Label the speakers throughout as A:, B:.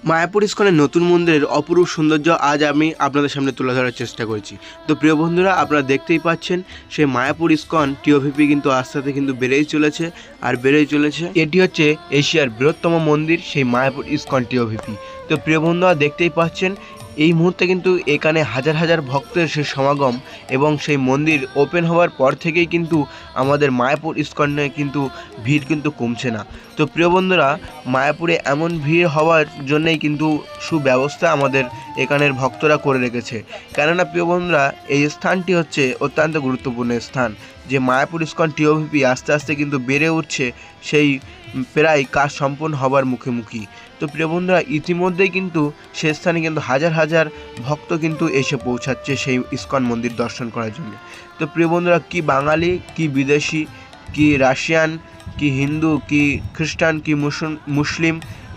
A: মায়াপুর ইস্কনের নতুন মন্দিরের অপরূপ সৌন্দর্য আজ আমি আপনাদের সামনে তুলে ধরার চেষ্টা করছি। তো প্রিয় বন্ধুরা, আপনারা দেখতেই পাচ্ছেন সেই মায়াপুর ইস্কন টিওভিপি কিন্তু আস্তে আস্তে কিন্তু বেড়েই চলেছে আর বেড়েই চলেছে। এটি হচ্ছে এশিয়ার বৃহত্তম মন্দির, সেই মায়াপুর ইস্কন টিওভিপি। তো প্রিয় বন্ধুরা, দেখতেই পাচ্ছেন এই মুহূর্তে কিন্তু এখানে হাজার হাজার ভক্তের সেই সমাগম, এবং সেই মন্দির ওপেন হওয়ার পর থেকেই কিন্তু আমাদের মায়াপুর ইস্কনে কিন্তু ভিড় কিন্তু কমছে না। তো প্রিয় বন্ধুরা, মায়াপুরে এমন ভিড় হওয়ার জন্যই কিন্তু সুব্যবস্থা আমাদের এখানের ভক্তরা করে রেখেছে। কেননা প্রিয় বন্ধুরা, এই স্থানটি হচ্ছে অত্যন্ত গুরুত্বপূর্ণ স্থান, যে মায়াপুর ইস্কন টিওভিপি আস্তে আস্তে কিন্তু বেড়ে উঠছে, সেই প্রায় কাজ সম্পন্ন হবার মুখোমুখি। তো প্রিয় বন্ধুরা, ইতিমধ্যেই কিন্তু সে স্থানে কিন্তু হাজার হাজার ভক্ত কিন্তু এসে পৌঁছাচ্ছে সেই ইস্কন মন্দির দর্শন করার জন্য। তো প্রিয় বন্ধুরা, কি বাঙালি, কি বিদেশি, কি রাশিয়ান, কি হিন্দু, কি খ্রিস্টান, কি মুসলিম,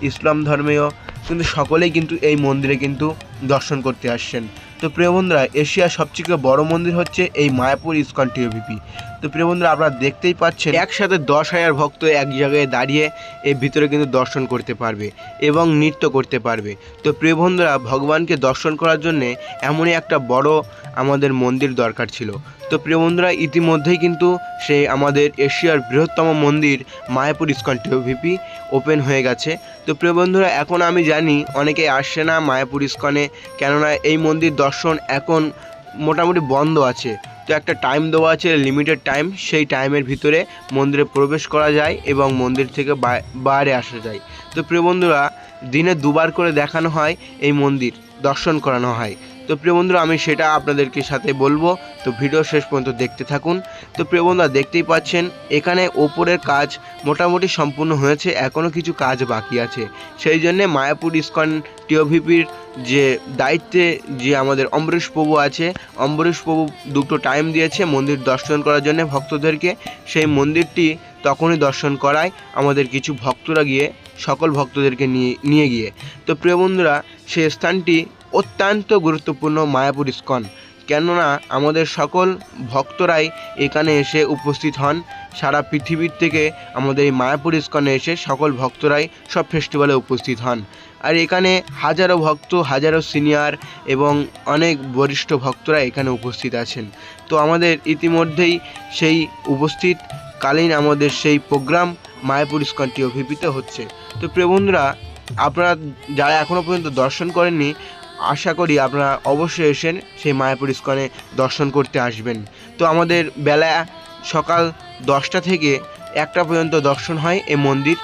A: ইসলাম ধর্মীয়, কিন্তু সকলেই কিন্তু এই মন্দিরে কিন্তু দর্শন করতে আসছেন। তো প্রিয় বন্ধুরা, এশিয়ার সবচেয়ে বড় মন্দির হচ্ছে এই মায়াপুর ইস্কন টিওভিপি। তো প্রিয় বন্ধুরা, আপনারা দেখতেই পাচ্ছেন একসাথে 10,000 ভক্ত এক জায়গায় দাঁড়িয়ে এর ভিতরে কিন্তু দর্শন করতে পারবে এবং নৃত্য করতে পারবে। তো প্রিয় বন্ধুরা, ভগবানকে দর্শন করার জন্যে এমনই একটা বড় আমাদের মন্দির দরকার ছিল। তো প্রিয় বন্ধুরা, ইতিমধ্যেই কিন্তু সেই আমাদের এশিয়ার বৃহত্তম মন্দির মায়াপুর ইস্কন টিওভিপি ওপেন হয়ে গেছে। তো প্রিয় বন্ধুরা, এখন আমি জানি অনেকেই আসছে না মায়াপুর ইস্কনে, কেননা এই মন্দির দর্শন এখন মোটামুটি বন্ধ আছে। তো একটা টাইম দেওয়া আছে, লিমিটেড টাইম, সেই টাইমের ভিতরে মন্দিরে প্রবেশ করা যায় এবং মন্দির থেকে বাইরে আসা যায়। তো প্রিয় বন্ধুরা, দিনে 2বার করে দেখানো হয়, এই মন্দির দর্শন করানো হয়। তো প্রিয় বন্ধুরা, আমি সেটা আপনাদেরকে সাথে বলবো, তো ভিডিও শেষ পর্যন্ত দেখতে থাকুন। তো প্রিয় বন্ধুরা, দেখতেই পাচ্ছেন এখানে ওপরের কাজ মোটামুটি সম্পূর্ণ হয়েছে, এখনও কিছু কাজ বাকি আছে। সেই জন্যে মায়াপুর ইস্কন টিওভিপির যে দায়িত্বে যে আমাদের অম্বরীশ প্রভু আছে, অম্বরীশ প্রভু 2টো টাইম দিয়েছে মন্দির দর্শন করার জন্য ভক্তদেরকে। সেই মন্দিরটি তখনই দর্শন করায় আমাদের কিছু ভক্তরা গিয়ে, সকল ভক্তদেরকে নিয়ে গিয়ে। তো প্রিয় বন্ধুরা, সেই স্থানটি অত্যন্ত গুরুত্বপূর্ণ মায়াপুর ইস্কন, কেননা আমাদের সকল ভক্তরাই এখানে এসে উপস্থিত হন। সারা পৃথিবীর থেকে আমাদের এই মায়াপুর ইস্কনে এসে সকল ভক্তরাই সব ফেস্টিভ্যালে উপস্থিত হন। আর এখানে হাজারো ভক্ত, হাজারো সিনিয়র এবং অনেক বরিষ্ঠ ভক্তরা এখানে উপস্থিত আছেন। তো আমাদের ইতিমধ্যেই সেই উপস্থিতকালীন আমাদের সেই প্রোগ্রাম মায়াপুর ইস্কন টিওভিপিতে হচ্ছে। তো প্রিয় বন্ধুরা, আপনারা যারা এখনও পর্যন্ত দর্শন করেননি, আশা করি আপনারা অবশ্যই এসেন সেই মায়াপুর ইস্কনে দর্শন করতে আসবেন। তো আমাদের বেলা সকাল 10টা থেকে 1টা পর্যন্ত দর্শন হয় এই মন্দির,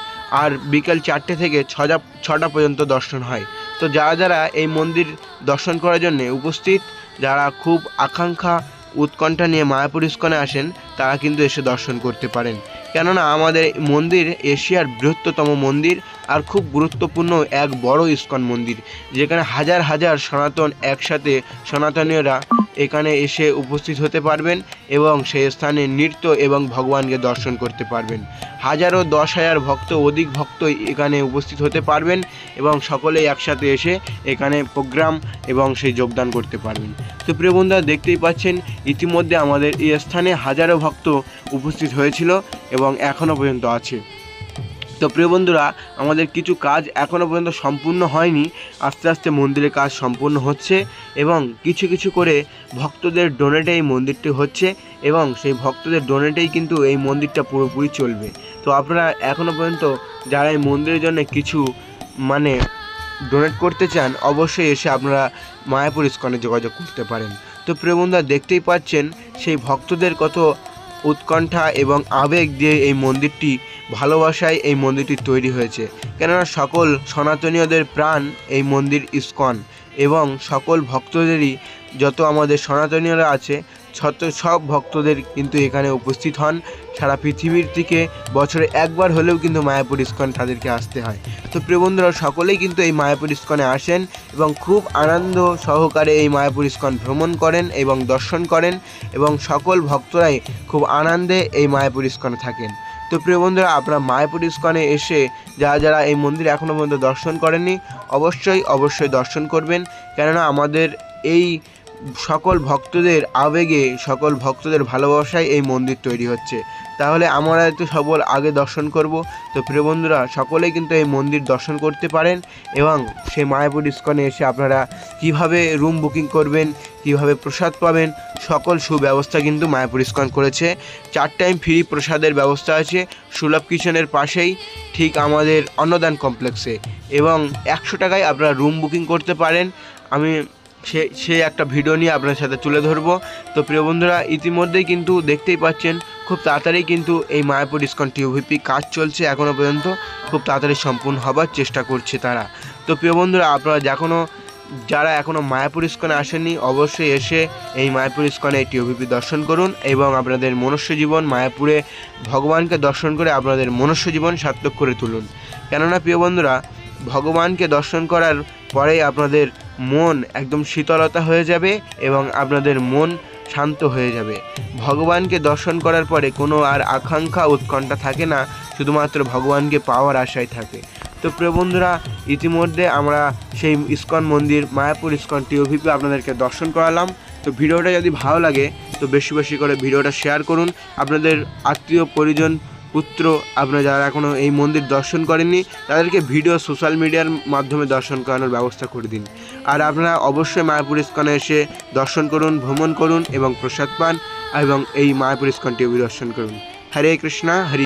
A: আর বিকেল 4টে থেকে 6টা পর্যন্ত দর্শন হয়। তো যারা যারা এই মন্দির দর্শন করার জন্য উপস্থিত, যারা খুব আকাঙ্ক্ষা উৎকণ্ঠা নিয়ে মায়াপুর ইস্কনে আসেন, তারা কিন্তু এসে দর্শন করতে পারেন। কেননা আমাদের মন্দির এশিয়ার বৃহত্তম মন্দির আর খুব গুরুত্বপূর্ণ এক বড় ইস্কন মন্দির, যেখানে হাজার হাজার সনাতন একসাথে সনাতনীয়রা এখানে এসে উপস্থিত হতে পারবেন এবং সেই স্থানে নৃত্য এবং ভগবানকে দর্শন করতে পারবেন। হাজারো 10,000 ভক্ত, অধিক ভক্ত এখানে উপস্থিত হতে পারবেন এবং সকলেই একসাথে এসে এখানে প্রোগ্রাম এবং সেই যোগদান করতে পারবেন। তো প্রিয় বন্ধুরা, দেখতেই পাচ্ছেন ইতিমধ্যে আমাদের এই স্থানে হাজারো ভক্ত উপস্থিত হয়েছিল এবং এখনও পর্যন্ত আছে। তো প্রিয় বন্ধুরা, আমাদের কিছু কাজ এখনও পর্যন্ত সম্পূর্ণ হয়নি, আস্তে আস্তে মন্দিরের কাজ সম্পূর্ণ হচ্ছে এবং কিছু কিছু করে ভক্তদের ডোনেটে এই মন্দিরটি হচ্ছে এবং সেই ভক্তদের ডোনেটেই কিন্তু এই মন্দিরটা পুরোপুরি চলবে। তো আপনারা এখনও পর্যন্ত যারা এই মন্দিরের জন্য কিছু ডোনেট করতে চান, অবশ্যই এসে আপনারা মায়াপুর ইস্কনে যোগাযোগ করতে পারেন। তো প্রিয় বন্ধুরা, দেখতেই পাচ্ছেন সেই ভক্তদের কত উৎকণ্ঠা এবং আবেগ দিয়ে এই মন্দিরটি, ভালোবাসায় এই মন্দিরটি তৈরি হয়েছে। কেননা সকল সনাতনীয়দের প্রাণ এই মন্দির ইস্কন, এবং সকল ভক্তদেরই, যত আমাদের সনাতনীয়রা আছে সব ভক্তদের কিন্তু এখানে উপস্থিত হন। সারা পৃথিবীর থেকে বছরে একবার হলেও কিন্তু মায়াপুর ইস্কন তাদেরকে আসতে হয়। তো প্রিয় বন্ধুরা, সকলেই কিন্তু এই মায়াপুর ইস্কনে আসেন এবং খুব আনন্দ সহকারে এই মায়াপুর ইস্কন ভ্রমণ করেন এবং দর্শন করেন, এবং সকল ভক্তরাই খুব আনন্দে এই মায়াপুর ইস্কনে থাকেন। তো প্রিয় বন্ধুরা, আপনারা মায়াপুর ইস্কনে এসে যারা যারা এই মন্দির এখনও পর্যন্ত দর্শন করেননি, অবশ্যই দর্শন করবেন। কেননা আমাদের এই সকল ভক্তদের আবেগে, সকল ভক্তদের ভালোবাসায় এই মন্দির তৈরি হচ্ছে। তাহলে আমরা একটু সবল আগে দর্শন করব। তো প্রিয় বন্ধুরা, সকলেই কিন্তু এই মন্দির দর্শন করতে পারেন এবং সেই মায়াপুর ইস্কনে এসে আপনারা কিভাবে রুম বুকিং করবেন, কিভাবে প্রসাদ পাবেন, সকল সুব্যবস্থা কিন্তু মায়াপুর ইস্কন করেছে। 4 টাইম ফ্রি প্রসাদের ব্যবস্থা আছে সুলভ কিচেনের পাশেই, ঠিক আমাদের অন্নদান কমপ্লেক্সে, এবং 100 টাকায় আপনারা রুম বুকিং করতে পারেন। আমি সেই একটা ভিডিও নিয়ে আপনার সাথে তুলে ধরবো। তো প্রিয় বন্ধুরা, ইতিমধ্যেই কিন্তু দেখতেই পাচ্ছেন খুব তাড়াতাড়ি কিন্তু এই মায়াপুর ইস্কন টিওভিপি কাজ চলছে এখনও পর্যন্ত, খুব তাড়াতাড়ি সম্পূর্ণ হবার চেষ্টা করছে তারা। তো প্রিয় বন্ধুরা, আপনারা যারা এখনও মায়াপুর ইস্কনে আসেননি, অবশ্যই এসে এই মায়াপুর ইস্কনে এই টিওভিপি দর্শন করুন এবং আপনাদের মনুষ্য জীবন মায়াপুরে ভগবানকে দর্শন করে আপনাদের মনুষ্য জীবন সার্থক করে তুলুন। কেননা প্রিয় বন্ধুরা, ভগবানকে দর্শন করার পরেই আপনাদের মন একদম শীতলতা হয়ে যাবে এবং আপনাদের মন শান্ত হয়ে যাবে। ভগবানকে দর্শন করার পরে কোনো আর আকাঙ্ক্ষা উৎকণ্ঠা থাকে না, শুধুমাত্র ভগবানকে পাওয়ার আশায় থাকে। তো প্রিয় বন্ধুরা, ইতিমধ্যে আমরা সেই ইস্কন মন্দির মায়াপুর ইস্কন টিওভিপি আপনাদেরকে দর্শন করালাম। তো ভিডিওটা যদি ভালো লাগে তো বেশি বেশি করে ভিডিওটা শেয়ার করুন। আপনাদের আত্মীয় পরিজন পুত্র আপনারা যারা এখনও এই মন্দির দর্শন করেননি তাদেরকে ভিডিও সোশ্যাল মিডিয়ার মাধ্যমে দর্শন করানোর ব্যবস্থা করে দিন। আর আপনারা অবশ্যই মায়াপুর ইস্কনে এসে দর্শন করুন, ভ্রমণ করুন এবং প্রসাদ পান এবং এই মায়াপুর ইস্কন টিওভি দর্শন করুন। হরে কৃষ্ণা হরি।